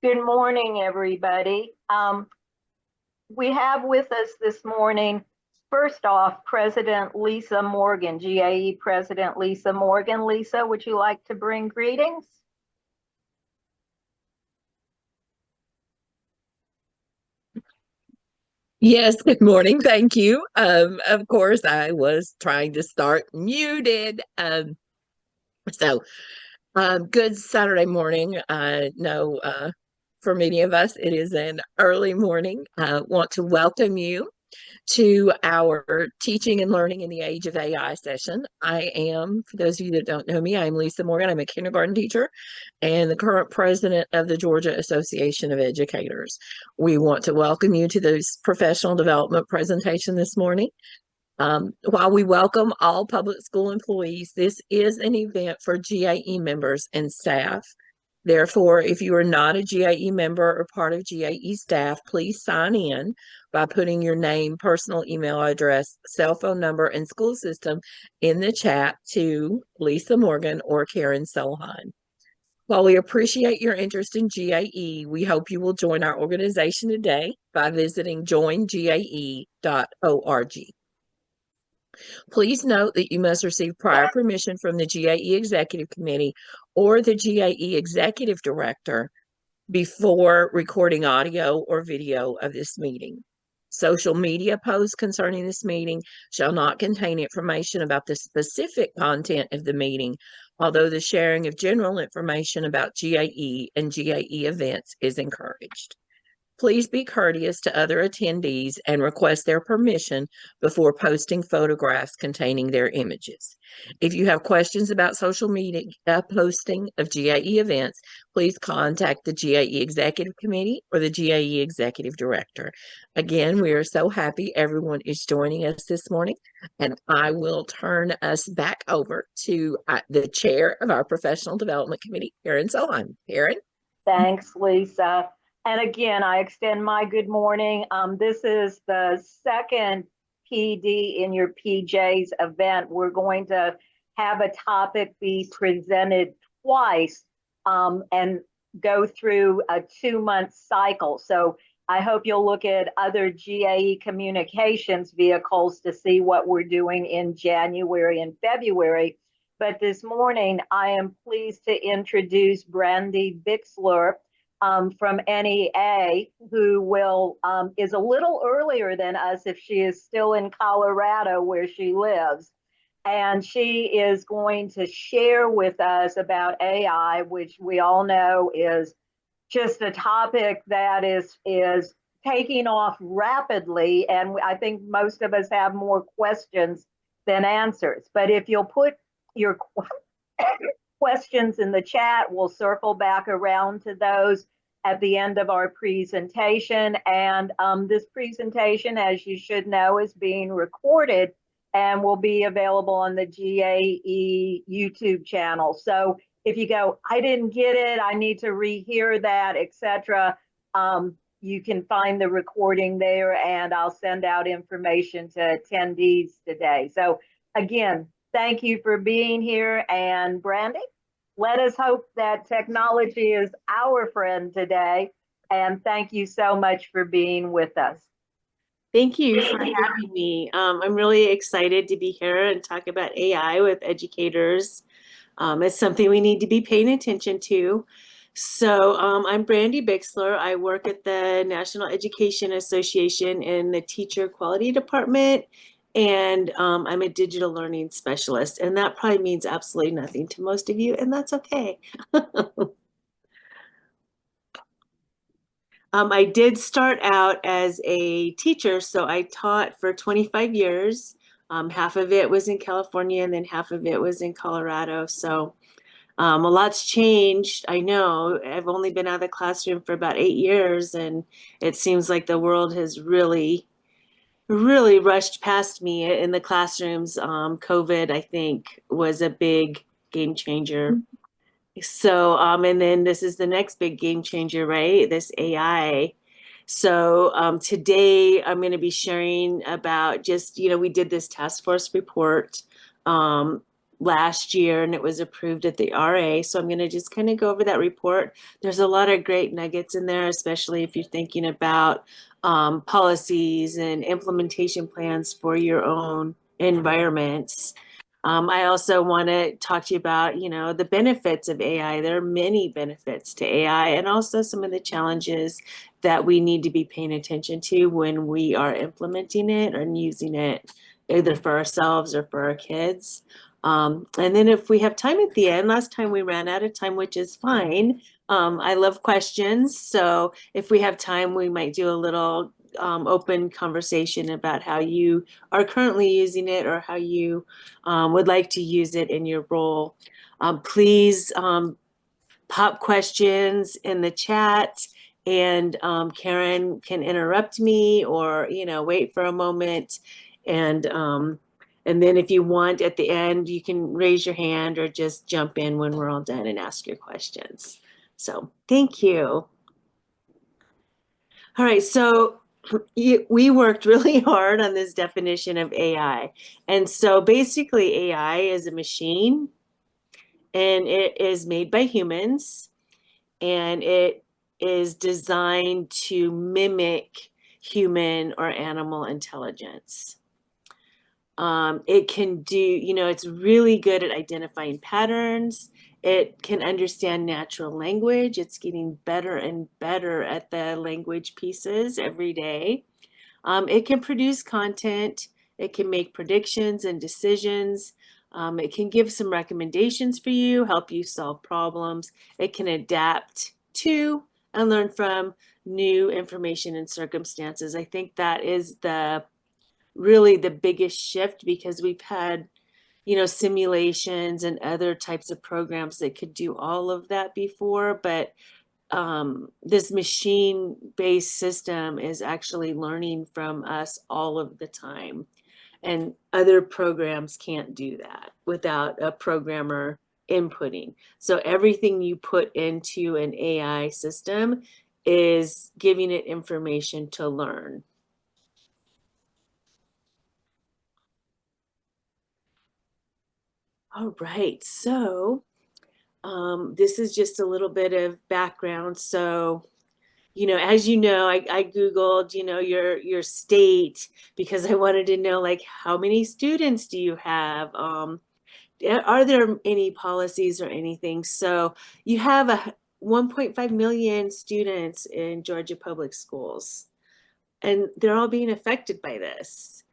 Good morning, everybody. We have with us this morning, first off, President Lisa Morgan, GAE President Lisa Morgan. Lisa, would you like to bring greetings? Yes, good morning. Thank you. Of course, I was trying to start muted. Good Saturday morning. I know for many of us, it is an early morning. I want to welcome you to our Teaching and Learning in the Age of AI session. For those of you that don't know me, I'm Lisa Morgan. I'm a kindergarten teacher and the current president of the Georgia Association of Educators. We want to welcome you to this professional development presentation this morning. While we welcome all public school employees, this is an event for GAE members and staff. Therefore, if you are not a GAE member or part of GAE staff, please sign in by putting your name, personal email address, cell phone number, and school system in the chat to Lisa Morgan or Karen Solheim. While we appreciate your interest in GAE, we hope you will join our organization today by visiting joingae.org. Please note that you must receive prior permission from the GAE Executive Committee or the GAE Executive Director before recording audio or video of this meeting. Social media posts concerning this meeting shall not contain information about the specific content of the meeting, although the sharing of general information about GAE and GAE events is encouraged. Please be courteous to other attendees and request their permission before posting photographs containing their images. If you have questions about social media posting of GAE events, please contact the GAE Executive Committee or the GAE Executive Director. Again, we are so happy everyone is joining us this morning, and I will turn us back over to the chair of our Professional Development Committee, Karen Solheim. Karen? Thanks, Lisa. And again, I extend my good morning. This is the second PD in your PJs event. We're going to have a topic be presented twice and go through a 2-month cycle. So I hope you'll look at other GAE communications vehicles to see what we're doing in January and February. But this morning, I am pleased to introduce Brandy Bixler from NEA, who is a little earlier than us if she is still in Colorado where she lives. And she is going to share with us about AI, which we all know is just a topic that is taking off rapidly. And I think most of us have more questions than answers. But if you'll put your questions in the chat, we'll circle back around to those at the end of our presentation. And this presentation, as you should know, is being recorded and will be available on the GAE YouTube channel. So if you go, I didn't get it, I need to rehear that, etc., you can find the recording there, and I'll send out information to attendees today. So again, thank you for being here. And Brandy, let us hope that technology is our friend today. And thank you so much for being with us. Thank you for having me. I'm really excited to be here and talk about AI with educators. It's something we need to be paying attention to. So I'm Brandy Bixler. I work at the National Education Association in the Teacher Quality Department, and I'm a digital learning specialist. And that probably means absolutely nothing to most of you, and that's okay. I did start out as a teacher, so I taught for 25 years. Half of it was in California, and then half of it was in Colorado. So a lot's changed. I know I've only been out of the classroom for about 8 years, and it seems like the world has really rushed past me in the classrooms. COVID, I think, was a big game changer. So, and then this is the next big game changer, right? This AI. So today I'm going to be sharing about just, we did this task force report last year, and it was approved at the RA. So I'm going to just kind of go over that report. There's a lot of great nuggets in there, especially if you're thinking about policies and implementation plans for your own environments. I also want to talk to you about, the benefits of AI. There are many benefits to AI, and also some of the challenges that we need to be paying attention to when we are implementing it and using it either for ourselves or for our kids. And then if we have time at the end, last time we ran out of time, which is fine. I love questions. So if we have time, we might do a little open conversation about how you are currently using it or how you would like to use it in your role. Please pop questions in the chat, and Karen can interrupt me or, wait for a moment. And then if you want at the end, you can raise your hand or just jump in when we're all done and ask your questions. So thank you. All right, so we worked really hard on this definition of AI. And so basically AI is a machine, and it is made by humans, and it is designed to mimic human or animal intelligence. It can do, it's really good at identifying patterns. It can understand natural language. It's getting better and better at the language pieces every day. It can produce content. It can make predictions and decisions. It can give some recommendations for you, help you solve problems. It can adapt to and learn from new information and circumstances. I think that is really the biggest shift, because we've had, simulations and other types of programs that could do all of that before, but this machine-based system is actually learning from us all of the time. And other programs can't do that without a programmer inputting. So everything you put into an AI system is giving it information to learn. All right, so this is just a little bit of background. So, as you know, I Googled, your state, because I wanted to know, like, how many students do you have? Are there any policies or anything? So you have 1.5 million students in Georgia public schools, and they're all being affected by this.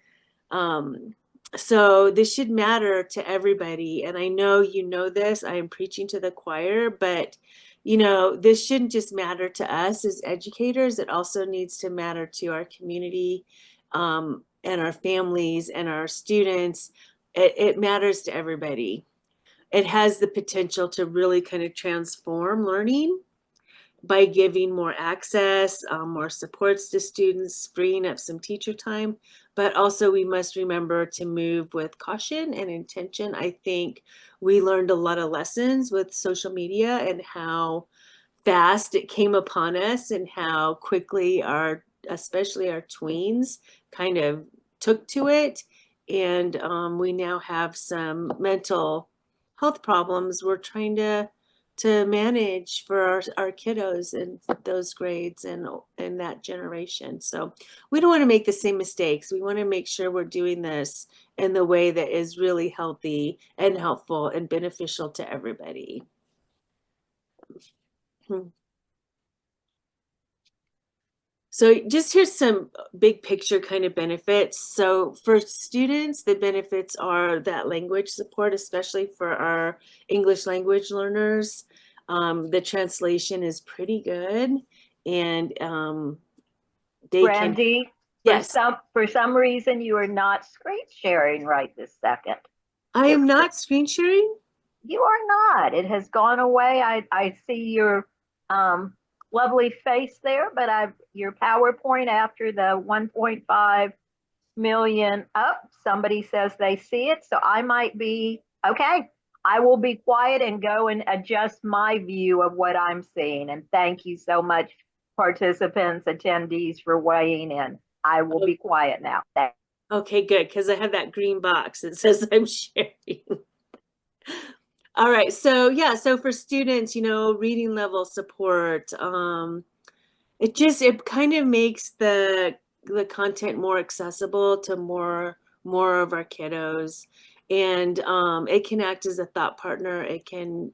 So this should matter to everybody. And I know you know this, I am preaching to the choir, but this shouldn't just matter to us as educators. It also needs to matter to our community, and our families and our students. It matters to everybody. It has the potential to really kind of transform learning by giving more access, more supports to students, freeing up some teacher time. But also we must remember to move with caution and intention. I think we learned a lot of lessons with social media and how fast it came upon us, and how quickly especially our tweens kind of took to it. And we now have some mental health problems we're trying to manage for our kiddos in those grades and in that generation. So we don't want to make the same mistakes. We want to make sure we're doing this in the way that is really healthy and helpful and beneficial to everybody. So just here's some big picture kind of benefits. So for students, the benefits are that language support, especially for our English language learners. The translation is pretty good, and they Brandy, can. Yes, for some reason you are not screen sharing right this second. I am not screen sharing. You are not. It has gone away. I see your lovely face there, but your PowerPoint after the 1.5 million up, somebody says they see it. So I might be, okay, I will be quiet and go and adjust my view of what I'm seeing. And thank you so much, participants, attendees, for weighing in. I will be quiet now. Thanks. Okay, good, because I have that green box that says I'm sharing. All right. So yeah, so for students, reading level support, it kind of makes the content more accessible to more of our kiddos. And it can act as a thought partner. It can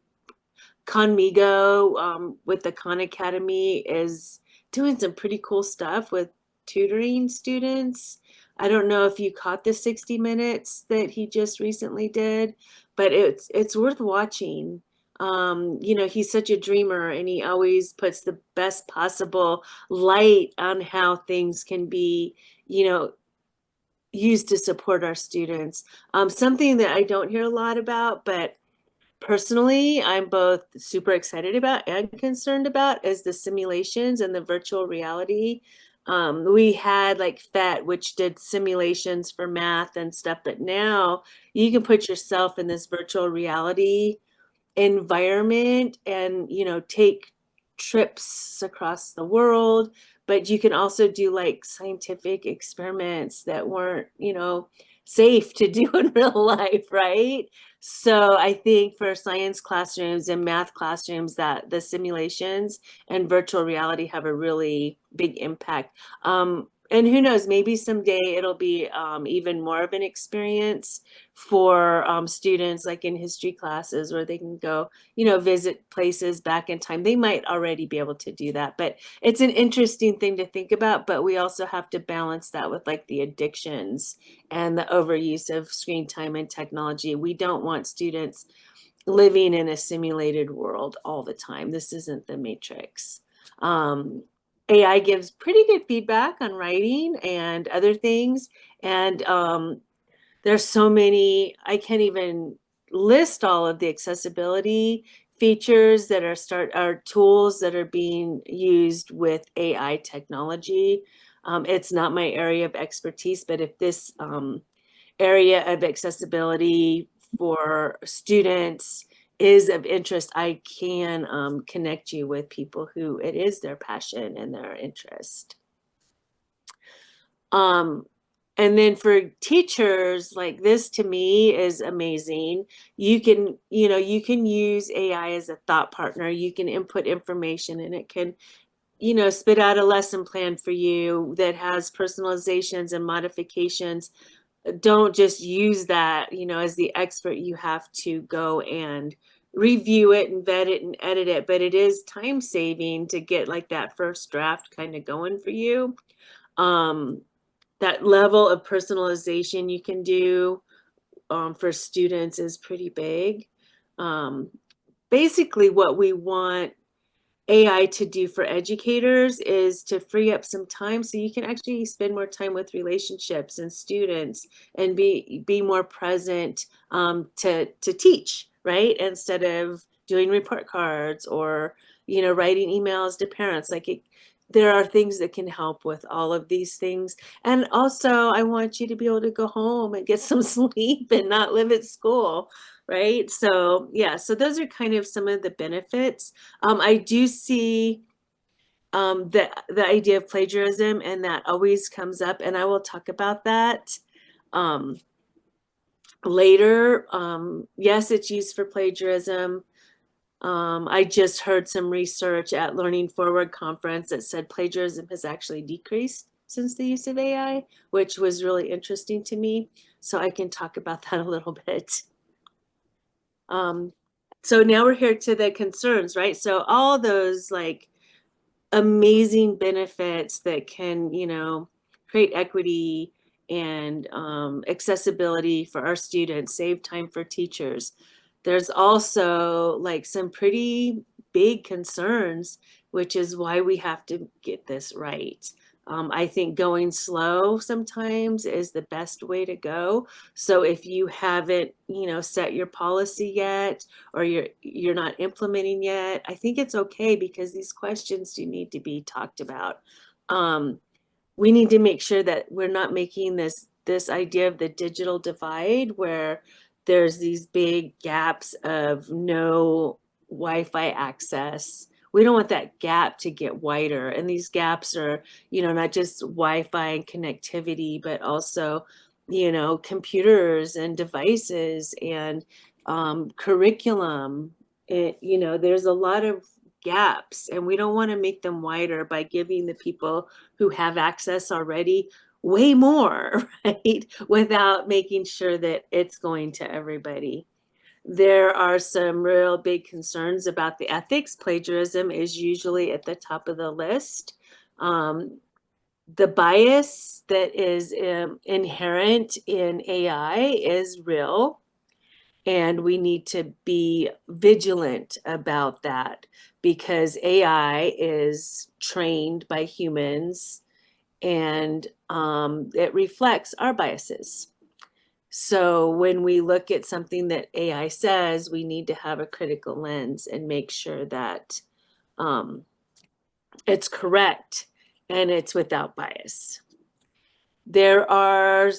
Conmigo with the Khan Academy is doing some pretty cool stuff with tutoring students. I don't know if you caught the 60 minutes that he just recently did, but it's worth watching. He's such a dreamer and he always puts the best possible light on how things can be, you know, used to support our students. Something that I don't hear a lot about, but personally, I'm both super excited about and concerned about is the simulations and the virtual reality. We had like PhET, which did simulations for math and stuff, but now you can put yourself in this virtual reality environment and, take trips across the world, but you can also do like scientific experiments that weren't, safe to do in real life, right? So I think for science classrooms and math classrooms that the simulations and virtual reality have a really big impact. And who knows, maybe someday it'll be even more of an experience for students like in history classes where they can go, visit places back in time. They might already be able to do that, but it's an interesting thing to think about. But we also have to balance that with like the addictions and the overuse of screen time and technology. We don't want students living in a simulated world all the time. This isn't the Matrix. AI gives pretty good feedback on writing and other things. And there's so many, I can't even list all of the accessibility features that are tools that are being used with AI technology. It's not my area of expertise, but if this area of accessibility for students is of interest, I can connect you with people who it is their passion and their interest. And then for teachers, like this to me is amazing. You can use AI as a thought partner. You can input information and it can, spit out a lesson plan for you that has personalizations and modifications. Don't just use that, as the expert. You have to go and review it and vet it and edit it, but it is time saving to get like that first draft kind of going for you. That level of personalization you can do for students is pretty big. Basically what we want AI to do for educators is to free up some time so you can actually spend more time with relationships and students and be more present to teach, right? Instead of doing report cards or, writing emails to parents. There are things that can help with all of these things. And also I want you to be able to go home and get some sleep and not live at school. Right. So yeah, so those are kind of some of the benefits. I do see the idea of plagiarism, and that always comes up, and I will talk about that later. Yes, it's used for plagiarism. I just heard some research at Learning Forward conference that said plagiarism has actually decreased since the use of AI, which was really interesting to me. So I can talk about that a little bit. So now we're here to the concerns, right? So all those like amazing benefits that can, create equity and accessibility for our students, save time for teachers. There's also like some pretty big concerns, which is why we have to get this right. I think going slow sometimes is the best way to go. So if you haven't, set your policy yet, or you're not implementing yet, I think it's okay, because these questions do need to be talked about. We need to make sure that we're not making this idea of the digital divide where there's these big gaps of no Wi-Fi access. We don't want that gap to get wider. And these gaps are, not just Wi-Fi and connectivity, but also, computers and devices and curriculum. You know, there's a lot of gaps, and we don't want to make them wider by giving the people who have access already way more, right? Without making sure that it's going to everybody. There are some real big concerns about the ethics. Plagiarism is usually at the top of the list. The bias that is inherent in AI is real, and we need to be vigilant about that because AI is trained by humans, and it reflects our biases. So when we look at something that AI says, we need to have a critical lens and make sure that it's correct and it's without bias. There are,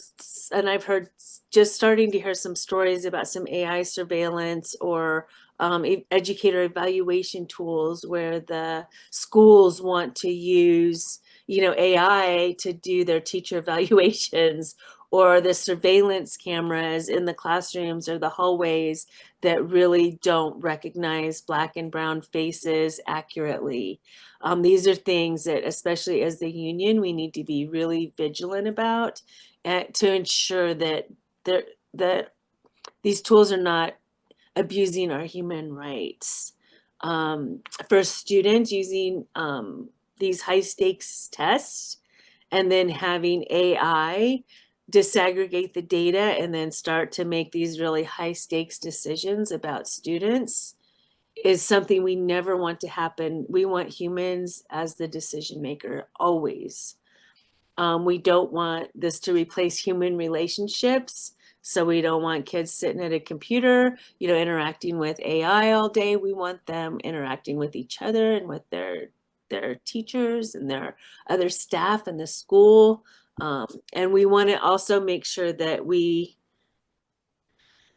and I've heard, just starting to hear some stories about some AI surveillance or educator evaluation tools where the schools want to use, you know, AI to do their teacher evaluations, or the surveillance cameras in the classrooms or the hallways that really don't recognize Black and brown faces accurately. These are things that, especially as the union, we need to be really vigilant about to ensure that these tools are not abusing our human rights. For students using these high stakes tests and then having AI disaggregate the data and then start to make these really high stakes decisions about students is something we never want to happen. We want humans as the decision maker always. We don't want this to replace human relationships. So we don't want kids sitting at a computer, you know, interacting with AI all day. We want them interacting with each other and with their teachers and their other staff in the school. And we want to also make sure that we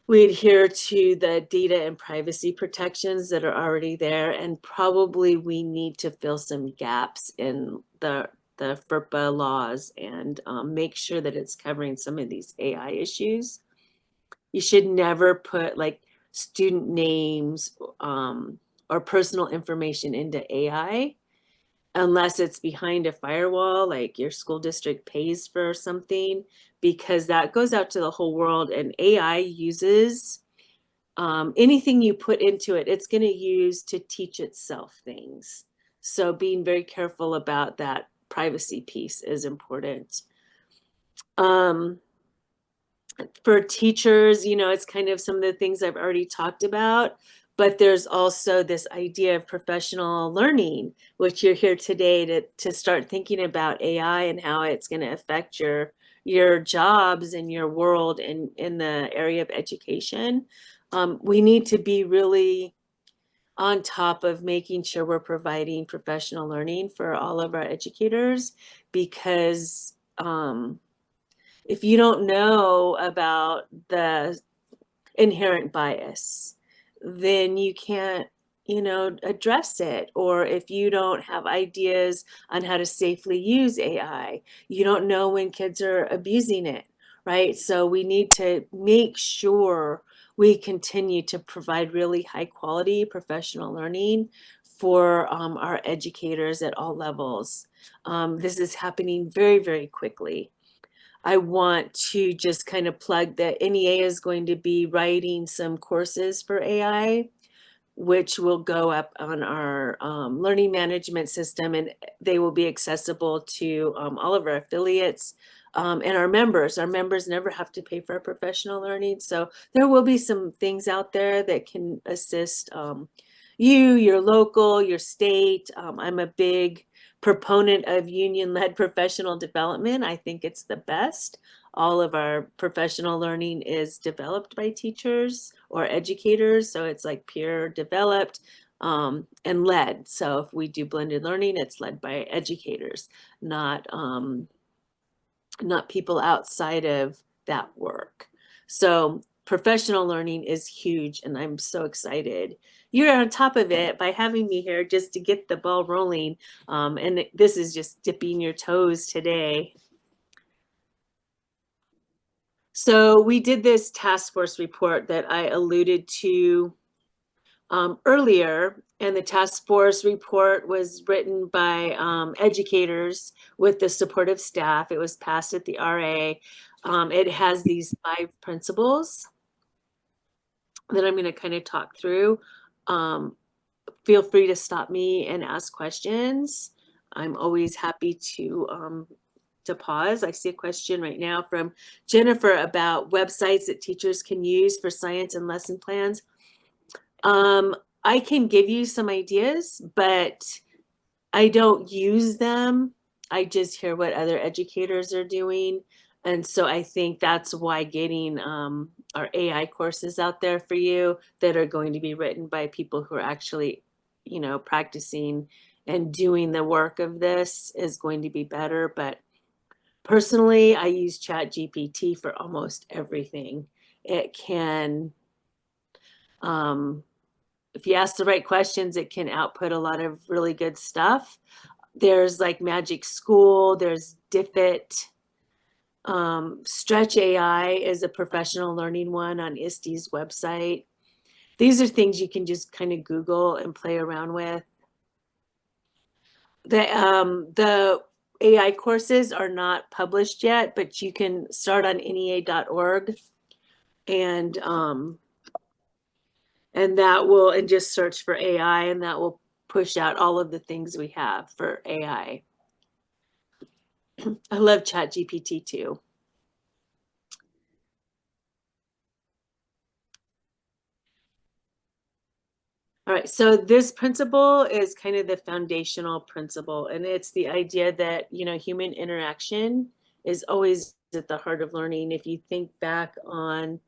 adhere to the data and privacy protections that are already there, and probably we need to fill some gaps in the FERPA laws and make sure that it's covering some of these AI issues. You should never put like student names or personal information into AI unless it's behind a firewall, like your school district pays for something, because that goes out to the whole world, and AI uses anything you put into it, it's going to use to teach itself things. So being very careful about that privacy piece is important. For teachers, you know, it's kind of some of the things I've already talked about, but there's also this idea of professional learning, which you're here today to start thinking about AI and how it's going to affect your jobs and your world in the area of education. We need to be really on top of making sure we're providing professional learning for all of our educators, because if you don't know about the inherent bias, then you can't, you know, address it. Or if you don't have ideas on how to safely use AI, you don't know when kids are abusing it, right? So we need to make sure we continue to provide really high quality professional learning for our educators at all levels. This is happening very, very quickly. I want to just kind of plug that NEA is going to be writing some courses for AI, which will go up on our learning management system, and they will be accessible to all of our affiliates and our members. Our members never have to pay for our professional learning. So there will be some things out there that can assist you, your local, your state. I'm a big proponent of union-led professional development. I think it's the best. All of our professional learning is developed by teachers or educators, so it's like peer developed and led. So if we do blended learning, it's led by educators, not people outside of that work. So professional learning is huge, and I'm so excited you're on top of it by having me here just to get the ball rolling. And this is just dipping your toes today. So we did this task force report that I alluded to earlier, and the task force report was written by educators with the support of staff. It was passed at the RA. It has these 5 principles that I'm going to kind of talk through. Feel free to stop me and ask questions. I'm always happy to pause. I see a question right now from Jennifer about websites that teachers can use for science and lesson plans. I can give you some ideas, but I don't use them. I just hear what other educators are doing. And so I think that's why getting our AI courses out there for you that are going to be written by people who are actually, practicing and doing the work of this is going to be better. But personally, I use ChatGPT for almost everything. It can, if you ask the right questions, it can output a lot of really good stuff. There's like Magic School, there's Diffit. Stretch AI is a professional learning one on ISTE's website. These are things you can just kind of Google and play around with. The AI courses are not published yet, but you can start on NEA.org and that will, and just search for AI, and that will push out all of the things we have for AI. I love ChatGPT too. All right, so this principle is kind of the foundational principle, and it's the idea that, human interaction is always at the heart of learning. If you think back on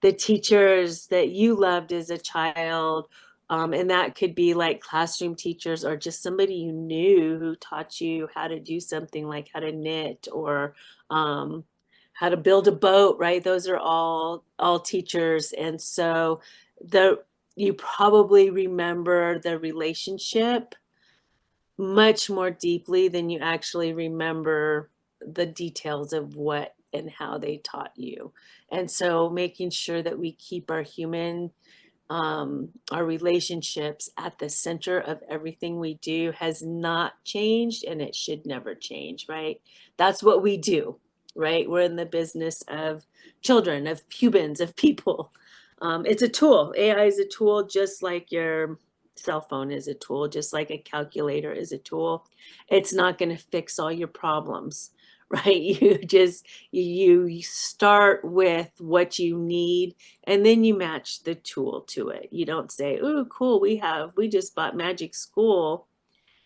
the teachers that you loved as a child, and that could be like classroom teachers or just somebody you knew who taught you how to do something like how to knit or how to build a boat, right? Those are all teachers. And so you probably remember the relationship much more deeply than you actually remember the details of what and how they taught you. And so making sure that we keep our our relationships at the center of everything we do has not changed, and it should never change, right? That's what we do, right? We're in the business of children, of humans, of people. It's a tool. AI is a tool, just like your cell phone is a tool, just like a calculator is a tool. It's not going to fix all your problems, right? You start with what you need, and then you match the tool to it. You don't say, "Oh, cool, we just bought Magic School.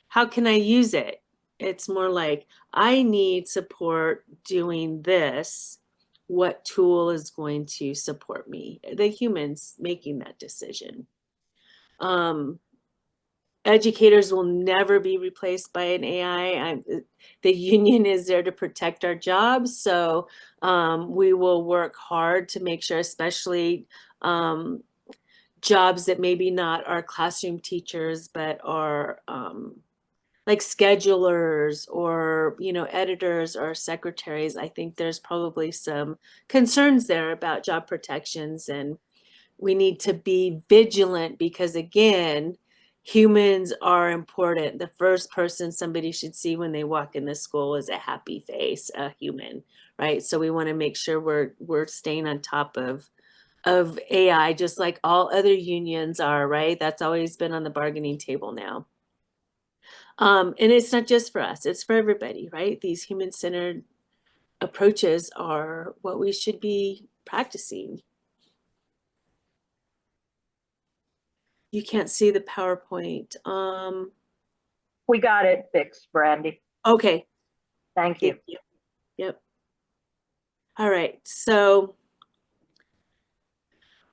How can I use it?" It's more like, I need support doing this. What tool is going to support me? The humans making that decision. Educators will never be replaced by an AI. The union is there to protect our jobs. So we will work hard to make sure, especially jobs that maybe not are classroom teachers, but are like schedulers or, editors or secretaries. I think there's probably some concerns there about job protections, and we need to be vigilant because, again, humans are important. The first person somebody should see when they walk in the school is a happy face, a human, right? So we want to make sure we're staying on top of AI, just like all other unions are, right? That's always been on the bargaining table now. And it's not just for us, it's for everybody, right? These human-centered approaches are what we should be practicing. You can't see the PowerPoint. We got it fixed, Brandy. Okay. Thank you. Yep. All right. So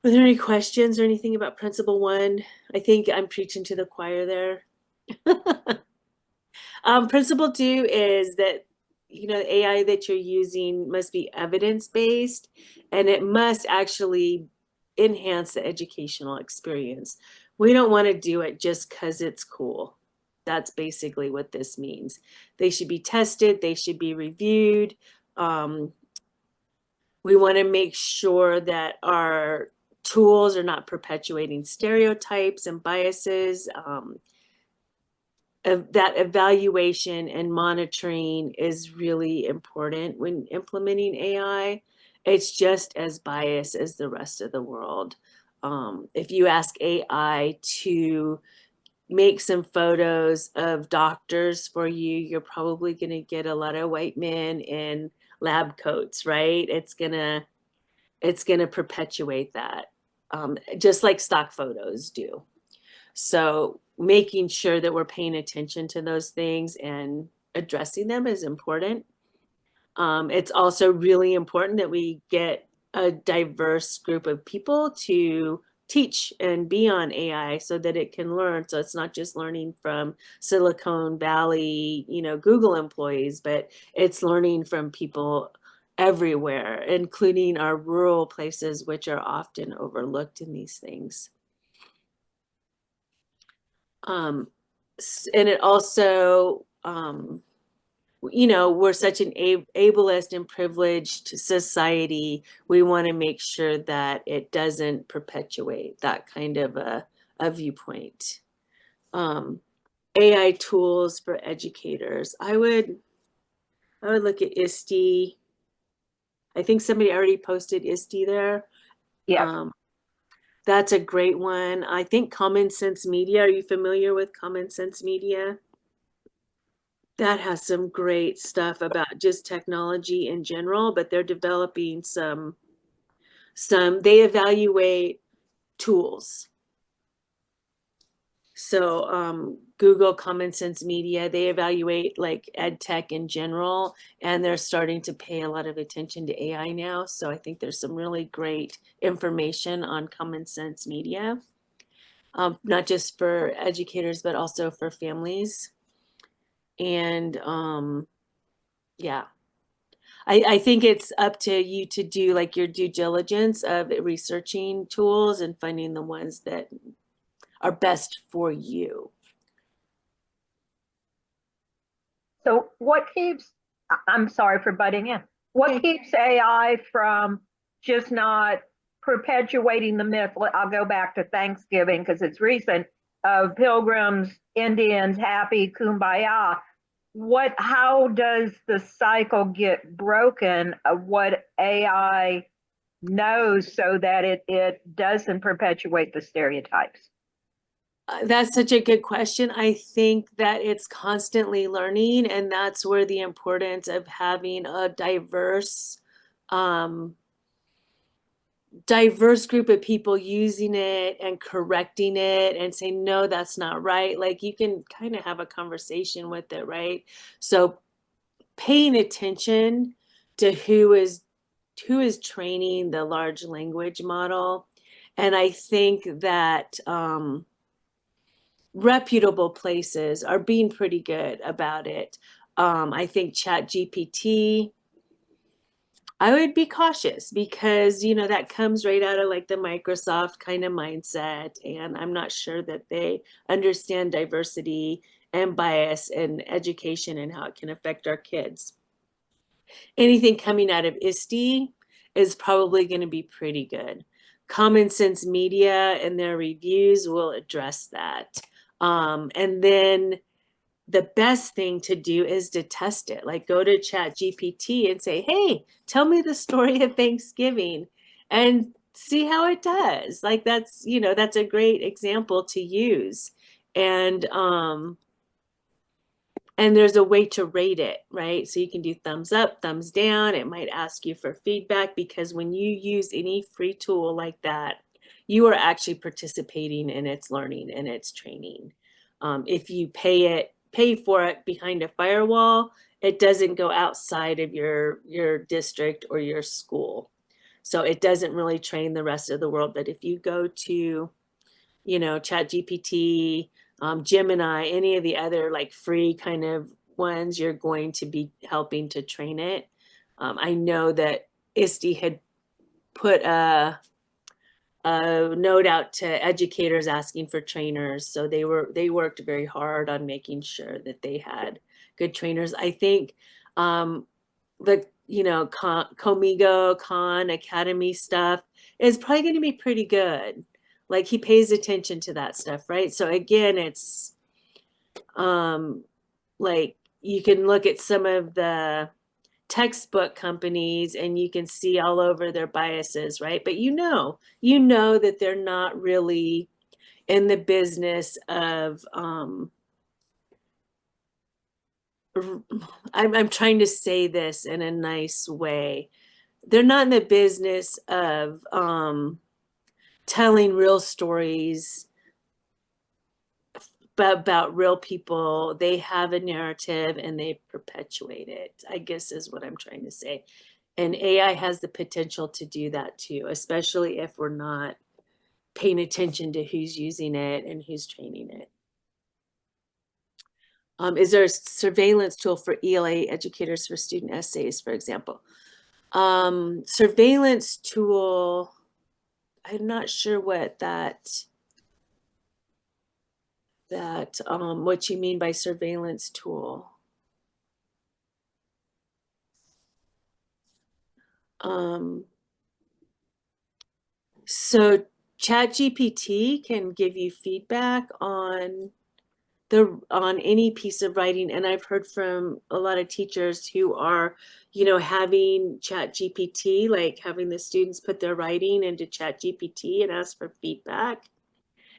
were there any questions or anything about Principle 1? I think I'm preaching to the choir there. Principle 2 is that, the AI that you're using must be evidence-based, and it must actually enhance the educational experience. We don't want to do it just because it's cool. That's basically what this means. They should be tested. They should be reviewed. We want to make sure that our tools are not perpetuating stereotypes and biases. That evaluation and monitoring is really important when implementing AI. It's just as biased as the rest of the world. If you ask AI to make some photos of doctors for you, you're probably going to get a lot of white men in lab coats, right? It's gonna perpetuate that, just like stock photos do. So making sure that we're paying attention to those things and addressing them is important. It's also really important that we get a diverse group of people to teach and be on AI so that it can learn. So it's not just learning from Silicon Valley, Google employees, but it's learning from people everywhere, including our rural places, which are often overlooked in these things. And it also, we're such an ableist and privileged society. We want to make sure that it doesn't perpetuate that kind of a viewpoint. AI tools for educators. I would look at ISTE. I think somebody already posted ISTE there. Yeah. That's a great one. I think Common Sense Media. Are you familiar with Common Sense Media? That has some great stuff about just technology in general, but they're developing they evaluate tools. So Google, Common Sense Media, they evaluate like ed tech in general, and they're starting to pay a lot of attention to AI now. So I think there's some really great information on Common Sense Media, not just for educators, but also for families. And yeah, I think it's up to you to do like your due diligence of researching tools and finding the ones that are best for you. So what keeps, I'm sorry for butting in. What keeps AI from just not perpetuating the myth? I'll go back to Thanksgiving because it's recent, of pilgrims, Indians, happy, kumbaya. How does the cycle get broken of what AI knows so that it doesn't perpetuate the stereotypes? That's such a good question. I think that it's constantly learning, and that's where the importance of having a diverse group of people using it and correcting it and saying, no, that's not right. Like you can kind of have a conversation with it, right? So paying attention to who is training the large language model. And I think that reputable places are being pretty good about it. I think ChatGPT, I would be cautious because, that comes right out of like the Microsoft kind of mindset. And I'm not sure that they understand diversity and bias in education and how it can affect our kids. Anything coming out of ISTE is probably going to be pretty good. Common Sense Media and their reviews will address that. And then the best thing to do is to test it. Like go to ChatGPT and say, hey, tell me the story of Thanksgiving and see how it does. Like that's a great example to use. And there's a way to rate it, right? So you can do thumbs up, thumbs down. It might ask you for feedback because when you use any free tool like that, you are actually participating in its learning and its training. If you pay for it behind a firewall, it doesn't go outside of your district or your school. So it doesn't really train the rest of the world. But if you go to, ChatGPT, Gemini, any of the other like free kind of ones, you're going to be helping to train it. I know that ISTE had put a note out to educators asking for trainers. So they worked very hard on making sure that they had good trainers. I think the you know, Comigo, Khan Academy stuff is probably going to be pretty good. Like he pays attention to that stuff, right? So again, it's like you can look at some of the textbook companies and you can see all over their biases, right? But you know that they're not really in the business of I'm trying to say this in a nice way. They're not in the business of telling real stories about real people. They have a narrative and they perpetuate it, I guess is what I'm trying to say. And AI has the potential to do that too, especially if we're not paying attention to who's using it and who's training it. Is there a surveillance tool for ELA educators for student essays, for example? Surveillance tool, I'm not sure what what you mean by surveillance tool. So ChatGPT can give you feedback on any piece of writing, and I've heard from a lot of teachers who are, you know, having ChatGPT, like having the students put their writing into ChatGPT and ask for feedback,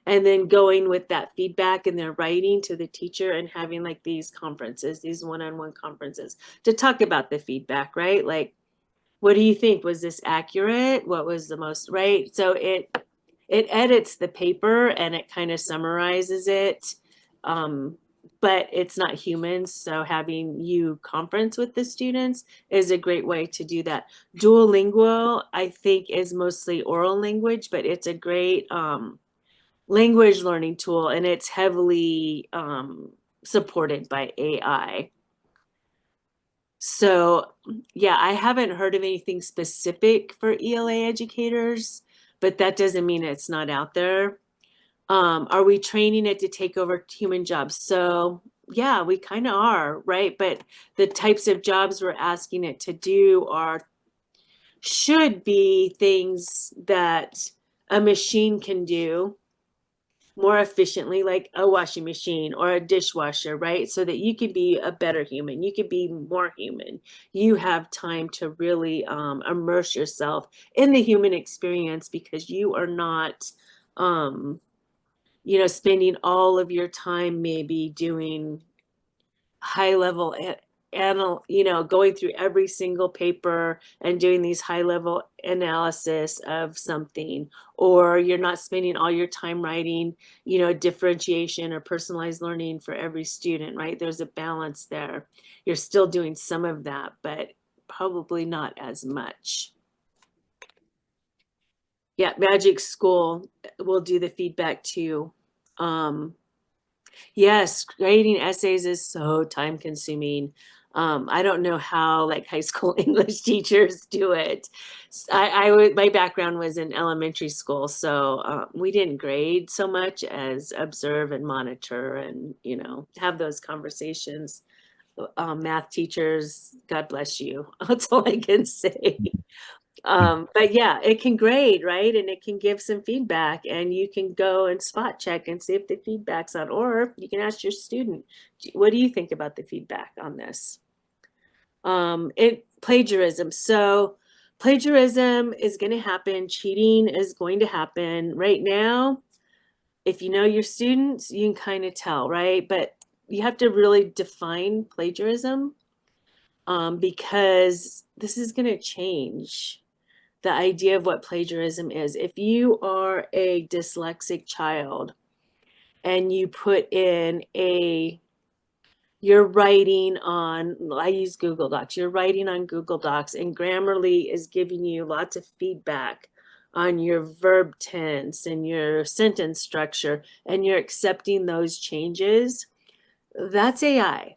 and then going with that feedback in their writing to the teacher and having like these conferences, these one-on-one conferences to talk about the feedback, right? Like, what do you think? Was this accurate? What was the most, right? So it edits the paper and it kind of summarizes it. But it's not humans. So having you conference with the students is a great way to do that. Duolingo, I think, is mostly oral language, but it's a great language learning tool, and it's heavily supported by AI. So yeah, I haven't heard of anything specific for ELA educators, but that doesn't mean it's not out there. Are we training it to take over human jobs? So yeah, we kind of are, right? But the types of jobs we're asking it to do should be things that a machine can do more efficiently, like a washing machine or a dishwasher, right? So that you could be a better human, you could be more human. You have time to really immerse yourself in the human experience because you are not, you know, spending all of your time maybe doing high level you know, going through every single paper and doing these high level analysis of something, or you're not spending all your time writing, you know, differentiation or personalized learning for every student, right? There's a balance there. You're still doing some of that, but probably not as much. Yeah, Magic School will do the feedback too. Yes, grading essays is so time consuming. I don't know how like high school English teachers do it. My background was in elementary school, so we didn't grade so much as observe and monitor and, you know, have those conversations. Math teachers, God bless you. That's all I can say. But yeah, it can grade, right? And it can give some feedback, and you can go and spot check and see if the feedback's on, or you can ask your student, what do you think about the feedback on this? Plagiarism. So plagiarism is going to happen. Cheating is going to happen right now. If you know your students, you can kind of tell, right? But you have to really define plagiarism because this is going to change the idea of what plagiarism is. If you are a dyslexic child and you put in you're writing on, I use Google Docs, you're writing on Google Docs and Grammarly is giving you lots of feedback on your verb tense and your sentence structure, and you're accepting those changes, that's AI.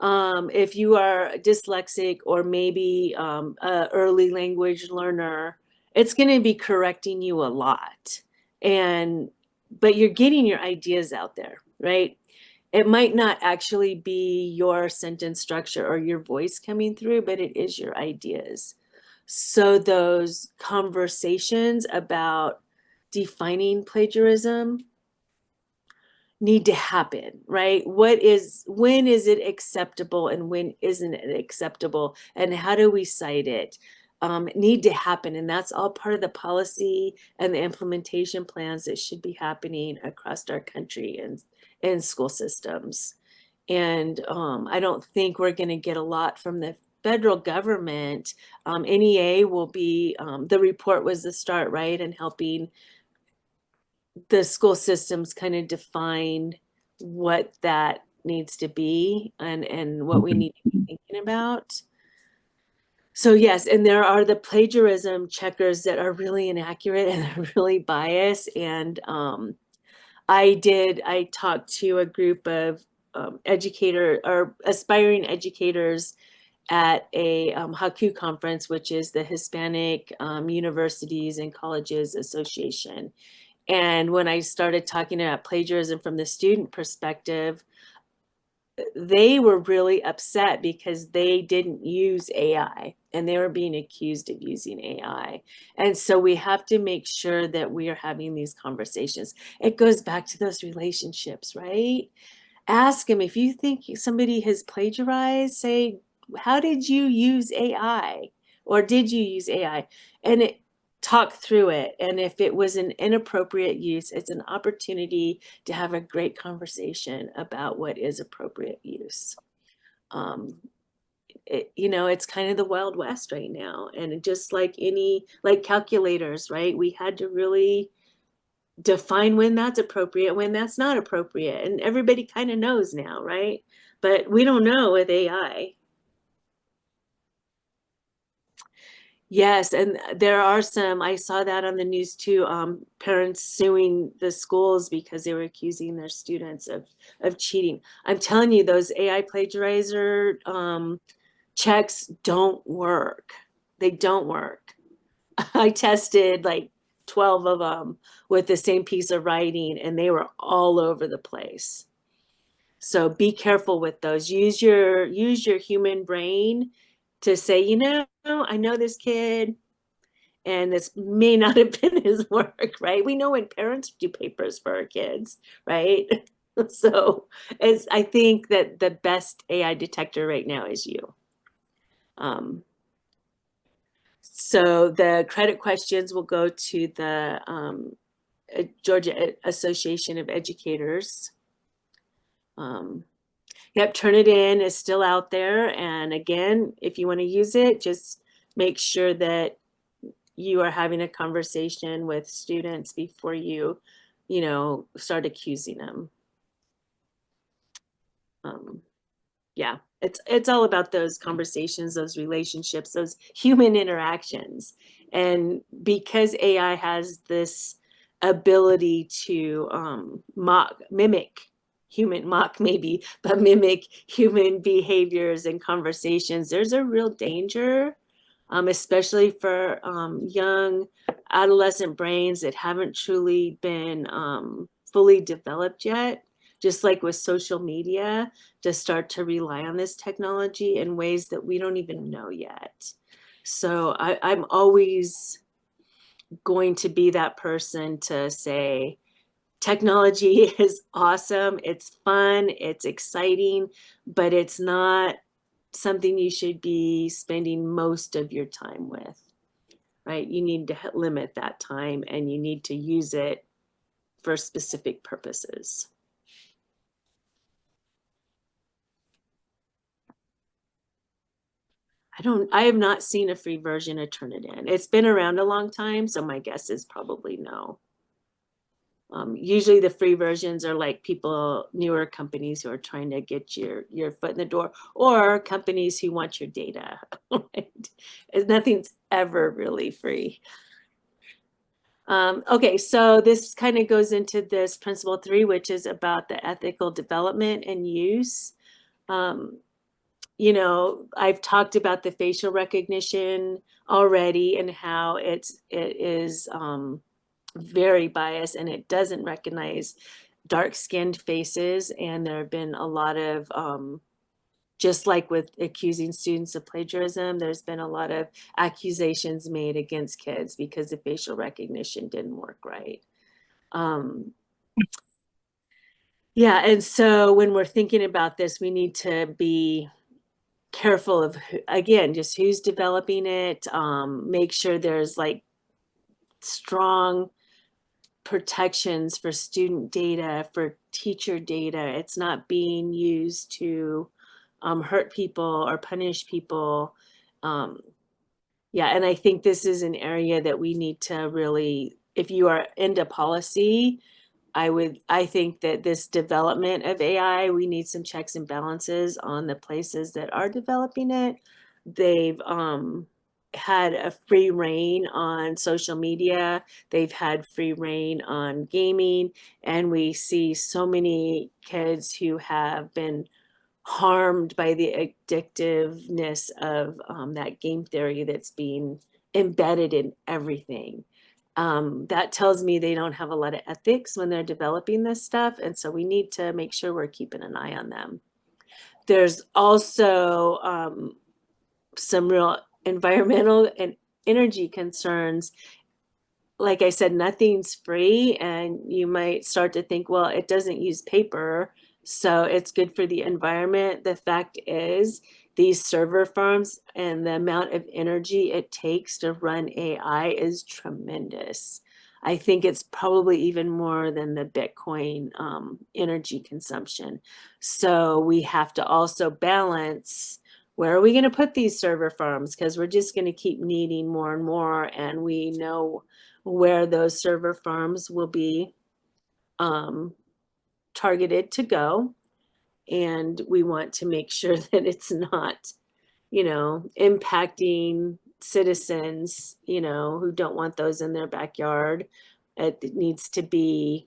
If you are dyslexic or maybe a early language learner, it's going to be correcting you a lot. But you're getting your ideas out there, right? it might not actually be your sentence structure or your voice coming through, but it is your ideas. So those conversations about defining plagiarism need to happen, right? When is it acceptable and when isn't it acceptable? And how do we cite it? Need to happen. And that's all part of the policy and the implementation plans that should be happening across our country and school systems. And I don't think we're going to get a lot from the federal government. NEA will be, the report was the start, right? And helping the school systems kind of define what that needs to be and what we need to be thinking about. So yes, and there are the plagiarism checkers that are really inaccurate and they're really biased. And I talked to a group of educator or aspiring educators at a HAKU conference, which is the Hispanic Universities and Colleges Association. And when I started talking about plagiarism from the student perspective, they were really upset because they didn't use AI and they were being accused of using AI. And so we have to make sure that we are having these conversations. It goes back to those relationships, right? Ask them if you think somebody has plagiarized, say, how did you use AI? Or did you use AI? And talk through it. And if it was an inappropriate use, it's an opportunity to have a great conversation about what is appropriate use. It's kind of the Wild West right now. And just like calculators, right? We had to really define when that's appropriate, when that's not appropriate. And everybody kind of knows now, right? But we don't know with AI. Yes, and there are some, I saw that on the news too, parents suing the schools because they were accusing their students of cheating. I'm telling you, those AI plagiarizer checks don't work. They don't work. I tested like 12 of them with the same piece of writing and they were all over the place. So be careful with those. Use your human brain to say, I know this kid and this may not have been his work, right? We know when parents do papers for our kids, right? So I think that the best AI detector right now is you. So the credit questions will go to the Georgia Association of Educators. Yep, Turnitin is still out there. And again, if you want to use it, just make sure that you are having a conversation with students before you start accusing them. Yeah, it's all about those conversations, those relationships, those human interactions. And because AI has this ability to mimic human behaviors and conversations, there's a real danger, especially for young adolescent brains that haven't truly been fully developed yet, just like with social media, to start to rely on this technology in ways that we don't even know yet. So I'm always going to be that person to say, technology is awesome, it's fun, it's exciting, but it's not something you should be spending most of your time with, right? You need to limit that time and you need to use it for specific purposes. I have not seen a free version of Turnitin. It's been around a long time, so my guess is probably no. Usually the free versions are like newer companies who are trying to get your foot in the door, or companies who want your data. Right? Nothing's ever really free. Okay, so this kind of goes into this principle 3, which is about the ethical development and use. I've talked about the facial recognition already and how it is very biased and it doesn't recognize dark-skinned faces, and there have been a lot of just like with accusing students of plagiarism, there's been a lot of accusations made against kids because the facial recognition didn't work right. Yeah, and so when we're thinking about this, we need to be careful of, again, just who's developing it, make sure there's like strong protections for student data, for teacher data. It's not being used to hurt people or punish people. Yeah, and I think this is an area that we need to really, if you are into policy, I think that this development of AI, we need some checks and balances on the places that are developing it. They've had a free reign on social media. They've had free reign on gaming, and we see so many kids who have been harmed by the addictiveness of that game theory that's being embedded in everything. That tells me they don't have a lot of ethics when they're developing this stuff. And so we need to make sure we're keeping an eye on them. There's also some real environmental and energy concerns. Like I said, nothing's free, and you might start to think, well, it doesn't use paper, so it's good for the environment. The fact is, these server farms and the amount of energy it takes to run AI is tremendous. I think it's probably even more than the Bitcoin energy consumption. So we have to also balance, where are we going to put these server farms? Because we're just going to keep needing more and more, and we know where those server farms will be targeted to go. And we want to make sure that it's not, impacting citizens, who don't want those in their backyard. It needs to be,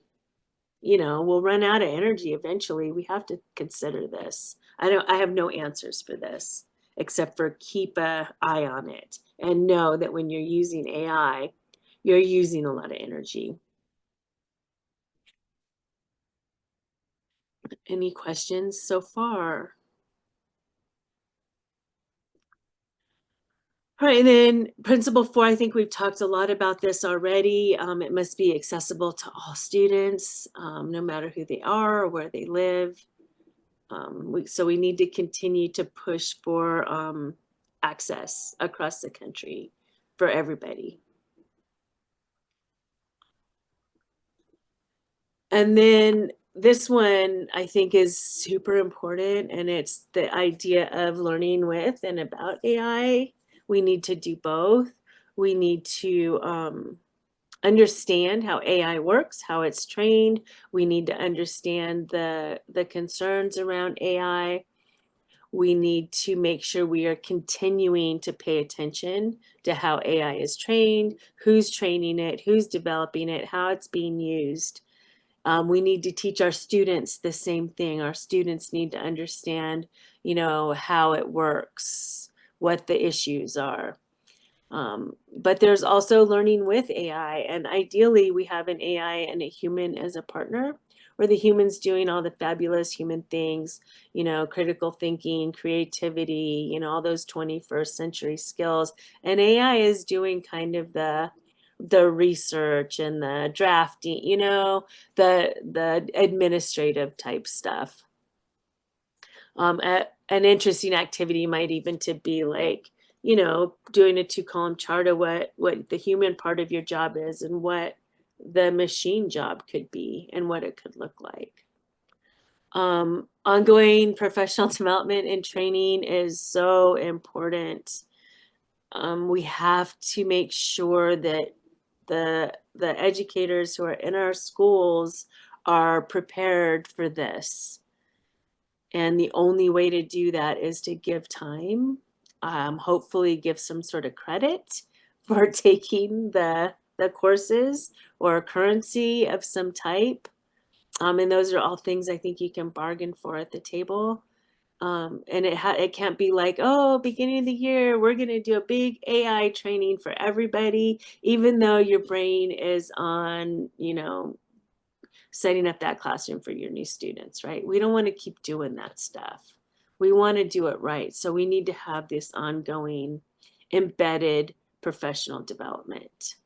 we'll run out of energy eventually. We have to consider this. I have no answers for this, except for keep an eye on it and know that when you're using AI, you're using a lot of energy. Any questions so far? All right, and then principle 4, I think we've talked a lot about this already. It must be accessible to all students, no matter who they are or where they live. So we need to continue to push for access across the country for everybody. And then this one I think is super important, and it's the idea of learning with and about AI. We need to do both. We need to understand how AI works, how it's trained. We need to understand the concerns around AI. We need to make sure we are continuing to pay attention to how AI is trained, who's training it, who's developing it, how it's being used. We need to teach our students the same thing. Our students need to understand, how it works, what the issues are. But there's also learning with AI, and ideally we have an AI and a human as a partner, where the human's doing all the fabulous human things, critical thinking, creativity, all those 21st century skills, and AI is doing kind of the research and the drafting, the administrative type stuff. An interesting activity might even to be like, doing a 2-column chart of what the human part of your job is and what the machine job could be and what it could look like. Ongoing professional development and training is so important. We have to make sure that the educators who are in our schools are prepared for this. And the only way to do that is to give time, hopefully give some sort of credit for taking the courses or a currency of some type. And those are all things I think you can bargain for at the table. And it can't be like, oh, beginning of the year, we're going to do a big AI training for everybody, even though your brain is on, setting up that classroom for your new students, right? We don't want to keep doing that stuff. We want to do it right. So we need to have this ongoing embedded professional development.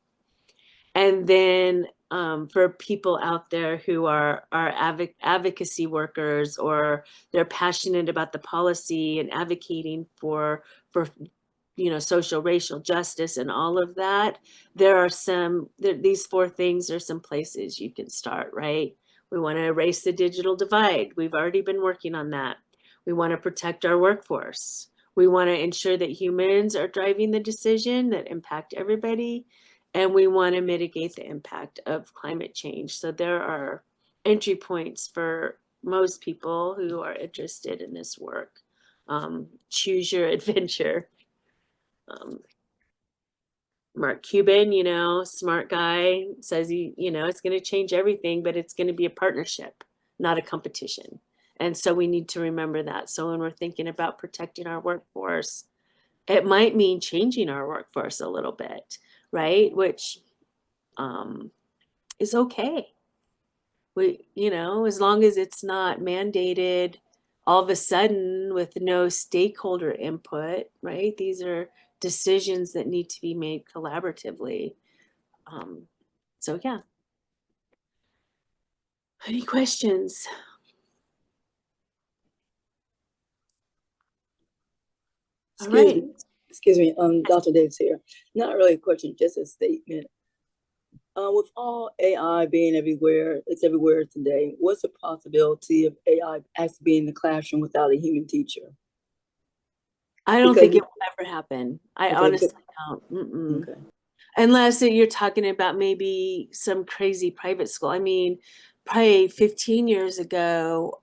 And then for people out there who are advocacy workers, or they're passionate about the policy and advocating for social racial justice and all of that, these 4 things are some places you can start, right? We want to erase the digital divide. We've already been working on that. We want to protect our workforce. We want to ensure that humans are driving the decision that impact everybody. And we want to mitigate the impact of climate change. So there are entry points for most people who are interested in this work. Choose your adventure. Mark Cuban, smart guy, says it's going to change everything, but it's going to be a partnership, not a competition. And so we need to remember that. So when we're thinking about protecting our workforce, it might mean changing our workforce a little bit, right? Which is okay. As long as it's not mandated all of a sudden with no stakeholder input, right? These are decisions that need to be made collaboratively. So yeah. Any questions? All right. Excuse me, Dr. Davis here. Not really a question, just a statement. With all AI being everywhere, it's everywhere today, what's the possibility of AI actually being in the classroom without a human teacher? I don't think it will ever happen. I honestly don't. Okay. Unless you're talking about maybe some crazy private school. I mean, probably 15 years ago,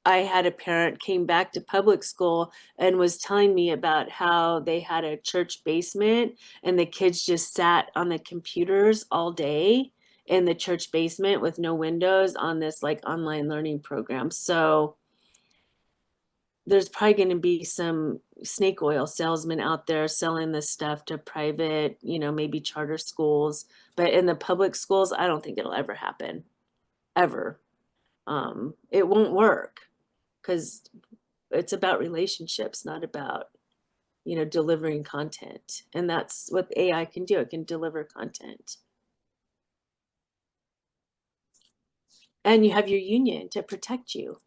I had a parent came back to public school and was telling me about how they had a church basement and the kids just sat on the computers all day in the church basement with no windows on this like online learning program. So there's probably going to be some snake oil salesmen out there selling this stuff to private, maybe charter schools, but in the public schools, I don't think it'll ever happen, ever. It won't work because it's about relationships, not about, delivering content. And that's what AI can do. It can deliver content. And you have your union to protect you.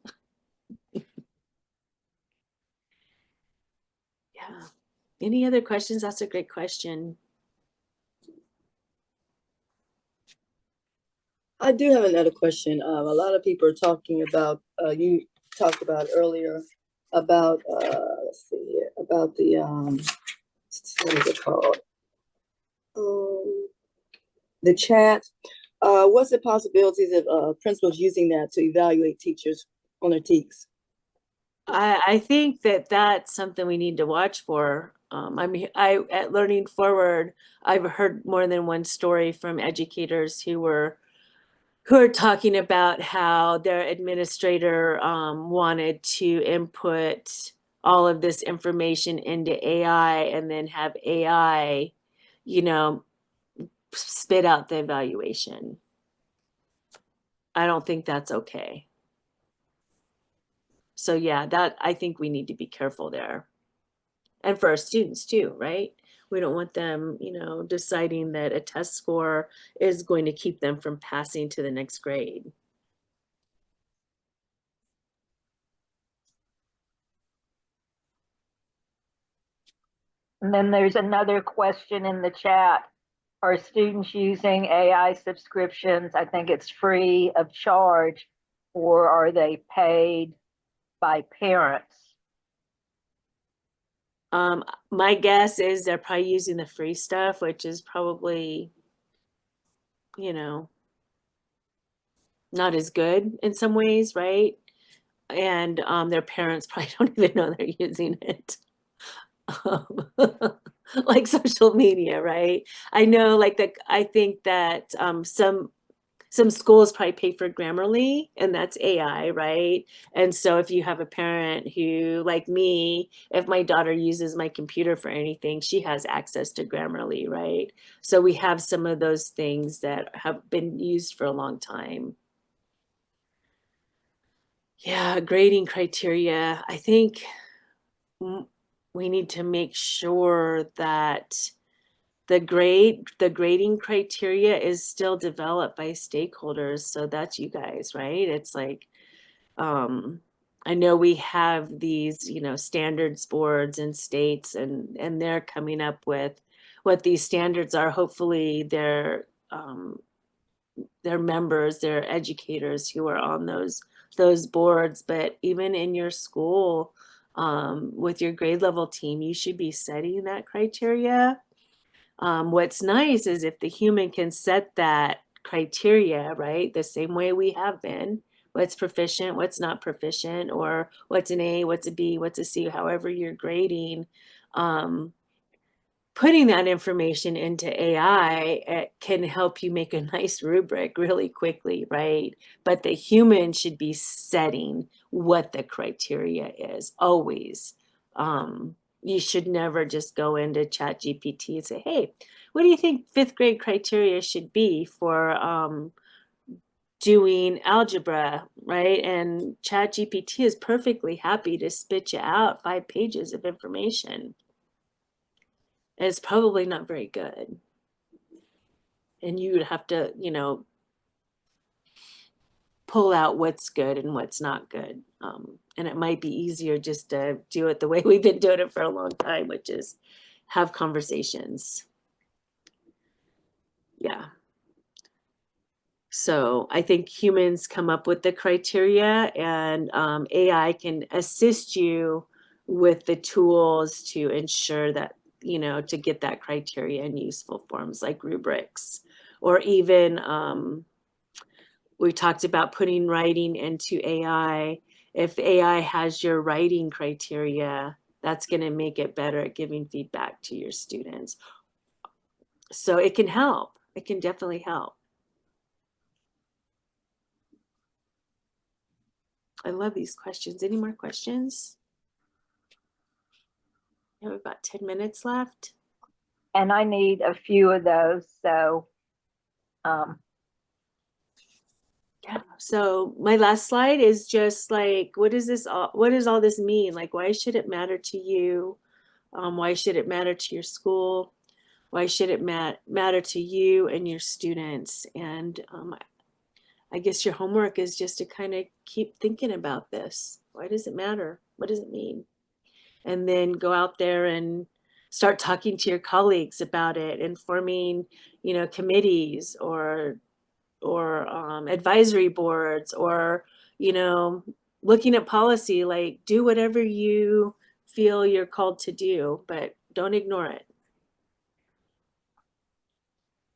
Yeah. Any other questions? That's a great question. I do have another question. A lot of people are talking about, you talked about earlier about, let's see here, about the, what is it called? The chat. What's the possibilities of principals using that to evaluate teachers on their TEKS? I think that that's something we need to watch for. At Learning Forward, I've heard more than one story from educators who are talking about how their administrator wanted to input all of this information into AI and then have AI, spit out the evaluation. I don't think that's okay. So yeah, I think we need to be careful there. And for our students too, right? We don't want them, deciding that a test score is going to keep them from passing to the next grade. And then there's another question in the chat. Are students using AI subscriptions? I think it's free of charge, or are they paid by parents? My guess is they're probably using the free stuff, which is probably, not as good in some ways, right? And their parents probably don't even know they're using it. Like social media, right? I know, I think that some schools probably pay for Grammarly, and that's AI, right? And so if you have a parent who, like me, if my daughter uses my computer for anything, she has access to Grammarly, right? So we have some of those things that have been used for a long time. Yeah, grading criteria. I think we need to make sure that the grading criteria is still developed by stakeholders. So that's you guys, right? It's like, I know we have these, you know, standards boards and states, and they're coming up with what these standards are. Hopefully their members, their educators who are on those boards. But even in your school, with your grade level team, you should be setting that criteria. What's nice is if the human can set that criteria, right, the same way we have been, what's proficient, what's not proficient, or what's an A, what's a B, what's a C, however you're grading, putting that information into AI, it can help you make a nice rubric really quickly, right? But the human should be setting what the criteria is always. You should never just go into ChatGPT and say, hey, what do you think fifth grade criteria should be for doing algebra, right? And ChatGPT is perfectly happy to spit you out 5 pages of information. It's probably not very good. And you would have to, you know, pull out what's good and what's not good. And it might be easier just to do it the way we've been doing it for a long time, which is have conversations. Yeah. So I think humans come up with the criteria, and AI can assist you with the tools to ensure that, you know, to get that criteria in useful forms like rubrics, or even we talked about putting writing into AI. If AI has your writing criteria, that's going to make it better at giving feedback to your students. So it can help. It can definitely help. I love these questions. Any more questions? We have about 10 minutes left. And I need a few of those. So, yeah. So my last slide is just like, what does all this mean? Like, why should it matter to you? Why should it matter to your school? Why should it matter to you and your students? And I guess your homework is just to kind of keep thinking about this. Why does it matter? What does it mean? And then go out there and start talking to your colleagues about it, and forming, you know, committees or advisory boards, or, you know, looking at policy. Like, do whatever you feel you're called to do, but don't ignore it.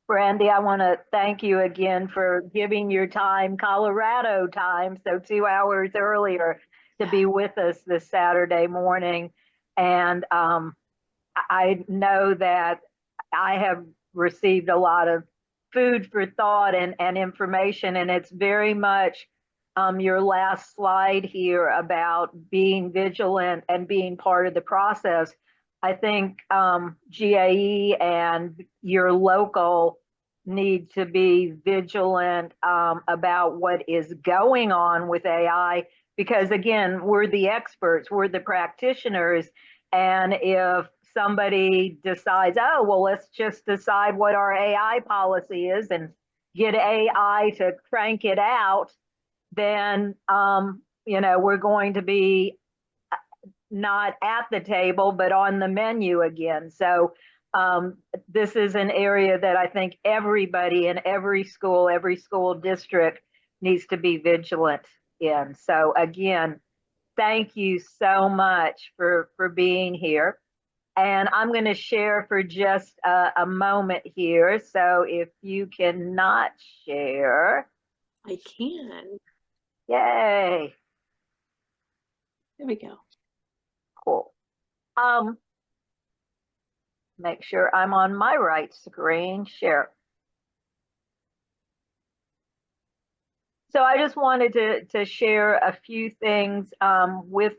Brandy, I want to thank you again for giving your time, Colorado time, so 2 hours earlier, to be with us this Saturday morning. And I know that I have received a lot of food for thought and information, and it's very much your last slide here about being vigilant and being part of the process. I think GAE and your local need to be vigilant about what is going on with AI, because again, we're the experts, we're the practitioners. And if somebody decides, oh, well, let's just decide what our AI policy is and get AI to crank it out, then, you know, we're going to be not at the table, but on the menu again. So this is an area that I think everybody in every school district needs to be vigilant in. So again, thank you so much for being here. And I'm going to share for just a moment here. So if you cannot share. I can. Yay. There we go. Cool. Make sure I'm on my right screen. Share. So I just wanted to share a few things with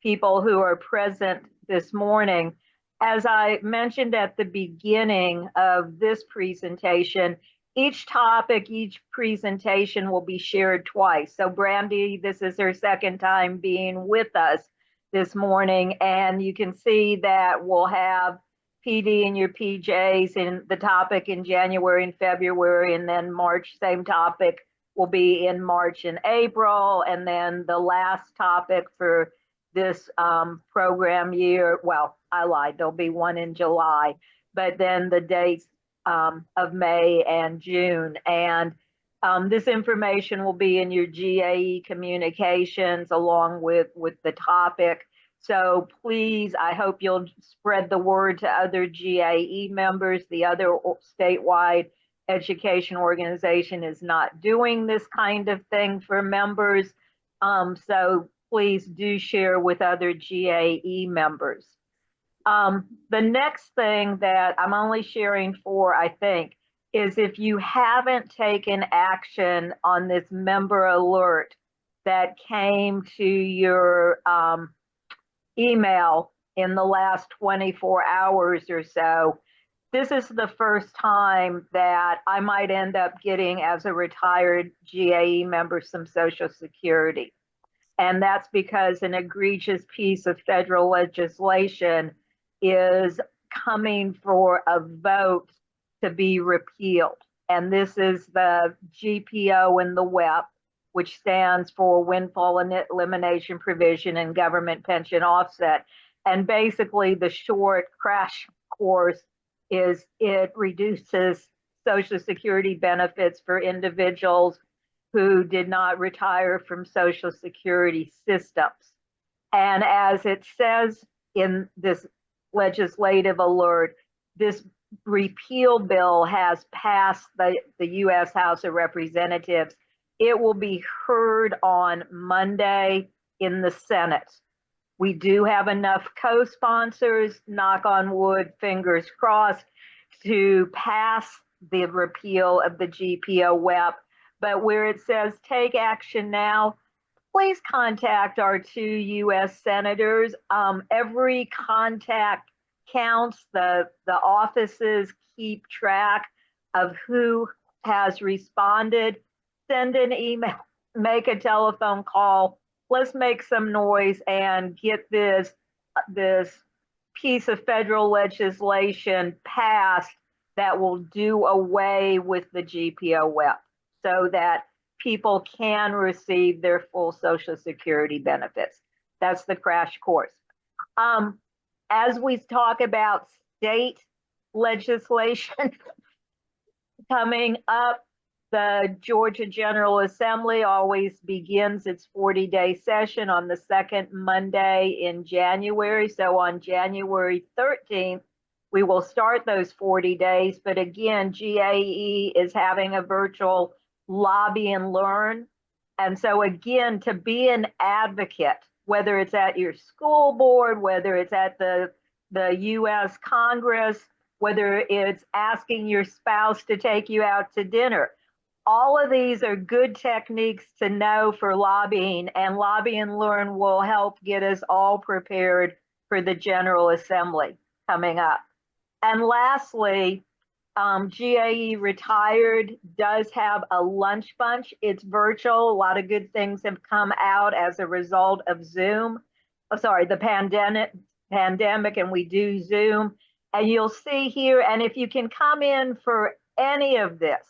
people who are present this morning. As I mentioned at the beginning of this presentation, each topic, each presentation will be shared twice. So Brandy, this is her second time being with us this morning, and you can see that we'll have PD and your PJs in the topic in January and February, and then March, same topic will be in March and April, and then the last topic for this program year, well, I lied, there'll be one in July, but then the dates of May and June. And this information will be in your GAE communications along with the topic. So please, I hope you'll spread the word to other GAE members. The other statewide education organization is not doing this kind of thing for members. So please do share with other GAE members. The next thing that I'm only sharing for, I think, is if you haven't taken action on this member alert that came to your email in the last 24 hours or so, this is the first time that I might end up getting, as a retired GAE member, some Social Security. And that's because an egregious piece of federal legislation is coming for a vote to be repealed. And this is the GPO and the WEP, which stands for Windfall Elimination Provision and Government Pension Offset. And basically the short crash course is it reduces Social Security benefits for individuals who did not retire from Social Security systems. And as it says in this legislative alert, this repeal bill has passed the U.S. House of Representatives. It will be heard on Monday in the Senate. We do have enough co-sponsors, knock on wood, fingers crossed, to pass the repeal of the GPO WEP. But where it says take action now, please contact our 2 U.S. senators. Every contact counts. The offices keep track of who has responded. Send an email, make a telephone call. Let's make some noise and get this piece of federal legislation passed that will do away with the GPO WEP so that people can receive their full Social Security benefits. That's the crash course. As we talk about state legislation coming up, the Georgia General Assembly always begins its 40-day session on the second Monday in January. So on January 13th, we will start those 40 days. But again, GAE is having a virtual lobby and learn. And so again, to be an advocate, whether it's at your school board, whether it's at the US Congress, whether it's asking your spouse to take you out to dinner, all of these are good techniques to know for lobbying, and Lobby and Learn will help get us all prepared for the General Assembly coming up. And lastly, GAE Retired does have a lunch bunch. It's virtual. A lot of good things have come out as a result of Zoom. Oh, sorry, the pandemic, and we do Zoom. And you'll see here, and if you can come in for any of this,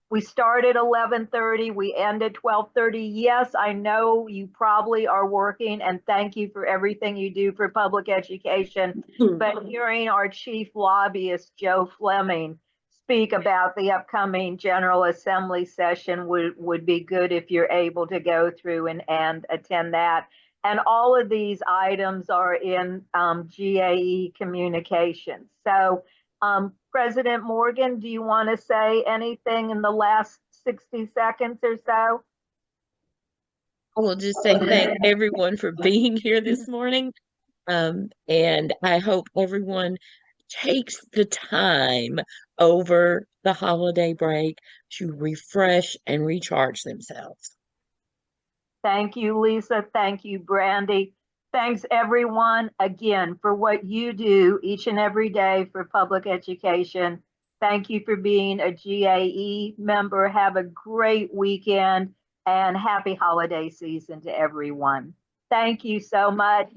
we start at 11:30, we end at 12:30. Yes, I know you probably are working, and thank you for everything you do for public education. But hearing our chief lobbyist, Joe Fleming, speak about the upcoming General Assembly session would be good if you're able to go through and attend that. And all of these items are in GAE communications. So President Morgan, do you want to say anything in the last 60 seconds or so? I will just say thank everyone for being here this morning. And I hope everyone takes the time over the holiday break to refresh and recharge themselves. Thank you, Lisa. Thank you, Brandy. Thanks, everyone, again, for what you do each and every day for public education. Thank you for being a GAE member. Have a great weekend and happy holiday season to everyone. Thank you so much.